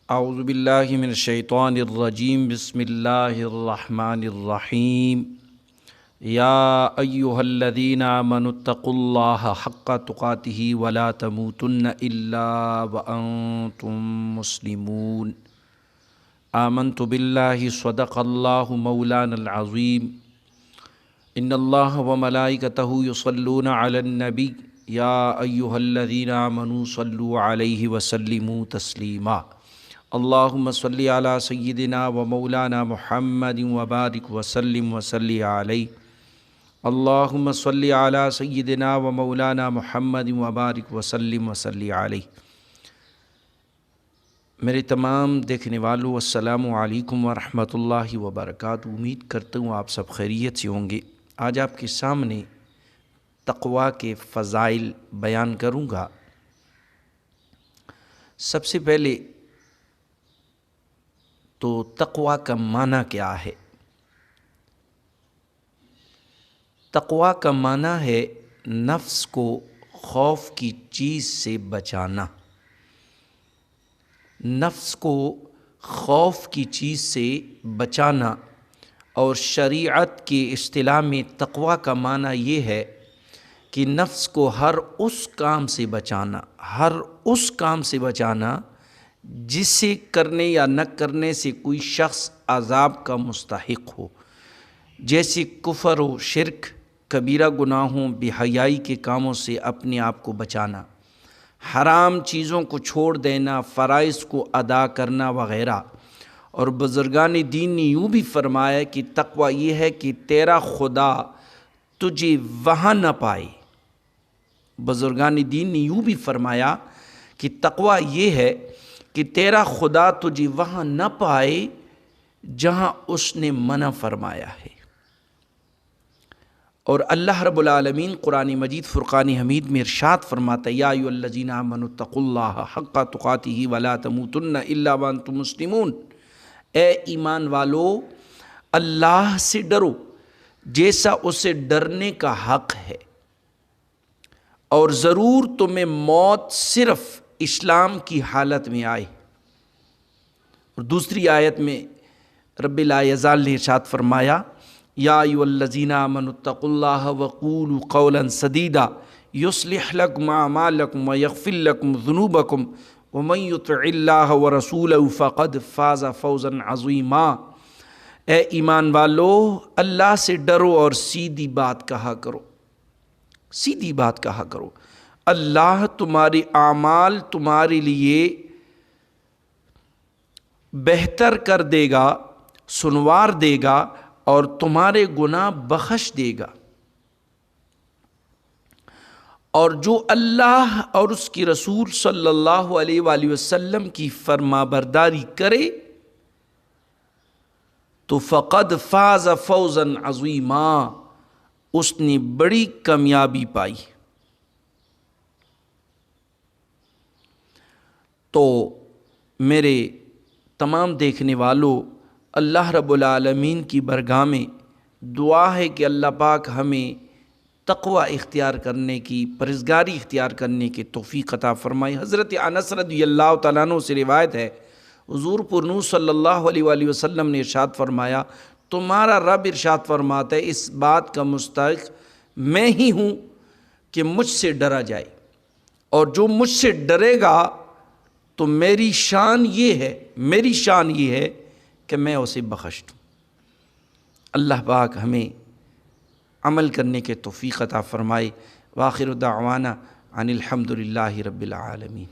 اعوذ باللہ من الشیطان الرجیم بسم اللہ الرحمن الرحیم یا ایہا الذین آمنوا اتقوا اللہ حق تقاتہ ولا تموتن الا وانتم مسلمون آمنت باللہ صدق اللہ مولانا العظیم ان اللہ وملائکتہ یصلون علی النبی یا ایہا الذین آمنوا صلوا علیہ وسلموا تسلیما اللہم صلی علی سیدنا و مولانا محمد وبارک وسلم وصلی علیہ اللہم صلی علی سیدنا و مولانا محمد وبارک وسلم وصلی علیہ۔ میرے تمام دیکھنے والوں السلام علیکم ورحمۃ اللہ وبرکاتہ۔ امید کرتا ہوں آپ سب خیریت سے ہوں گے۔ آج آپ کے سامنے تقویٰ کے فضائل بیان کروں گا۔ سب سے پہلے تو تقویٰ کا معنی کیا ہے؟ تقویٰ کا معنی ہے نفس کو خوف کی چیز سے بچانا۔ نفس کو خوف کی چیز سے بچانا، اور شریعت کی اصطلاح میں تقویٰ کا معنی یہ ہے کہ نفس کو ہر اس کام سے بچانا جسے کرنے یا نہ کرنے سے کوئی شخص عذاب کا مستحق ہو، جیسے کفر و شرک، کبیرہ گناہوں، بے حیائی کے کاموں سے اپنے آپ کو بچانا، حرام چیزوں کو چھوڑ دینا، فرائض کو ادا کرنا وغیرہ۔ اور بزرگان دین نے یوں بھی فرمایا کہ تقویٰ یہ ہے کہ تیرا خدا تجھے وہاں نہ پائے۔ بزرگان دین نے یوں بھی فرمایا کہ تقویٰ یہ ہے کہ تیرا خدا تجھے وہاں نہ پائے جہاں اس نے منع فرمایا ہے۔ اور اللہ رب العالمین قرآن مجید فرقان حمید میں ارشاد فرماتا ہے یا ایھا الذین آمنوا اتقوا اللہ حق تقاتہ ولا تموتن الا وانتم مسلمون۔ اے ایمان والو، اللہ سے ڈرو جیسا اسے ڈرنے کا حق ہے، اور ضرور تمہیں موت صرف اسلام کی حالت میں آئے۔ اور دوسری آیت میں رب لا یزال نے ارشاد فرمایا یا ایھا الذین آمنوا اتقوا اللہ وقولوا قولا سدیدا یصلح لکم اعمالکم ویغفر لکم ذنوبکم ومن یطع اللہ ورسولہ فقد فاز فوزا عظیما۔ اے ایمان والو، اللہ سے ڈرو اور سیدھی بات کہا کرو، سیدھی بات کہا کرو۔ اللہ تمہارے اعمال تمہارے لیے بہتر کر دے گا، سنوار دے گا، اور تمہارے گناہ بخش دے گا۔ اور جو اللہ اور اس کی رسول صلی اللہ علیہ وآلہ وسلم کی فرما برداری کرے تو فقد فاز فوزا عظیما، اس نے بڑی کامیابی پائی۔ تو میرے تمام دیکھنے والوں، اللہ رب العالمین کی بارگاہ میں دعا ہے کہ اللہ پاک ہمیں تقویٰ اختیار کرنے کی، پرہیزگاری اختیار کرنے کی توفیق عطا فرمائے۔ حضرت انس رضی اللہ تعالیٰ عنہ سے روایت ہے، حضور پرنور صلی اللہ علیہ وآلہ وسلم نے ارشاد فرمایا، تمہارا رب ارشاد فرماتا ہے اس بات کا مستحق میں ہی ہوں کہ مجھ سے ڈرا جائے، اور جو مجھ سے ڈرے گا تو میری شان یہ ہے کہ میں اسے بخش دوں۔ اللہ پاک ہمیں عمل کرنے کے توفیق عطا فرمائے۔ وآخر دعوانا ان الحمد للہ رب العالمین۔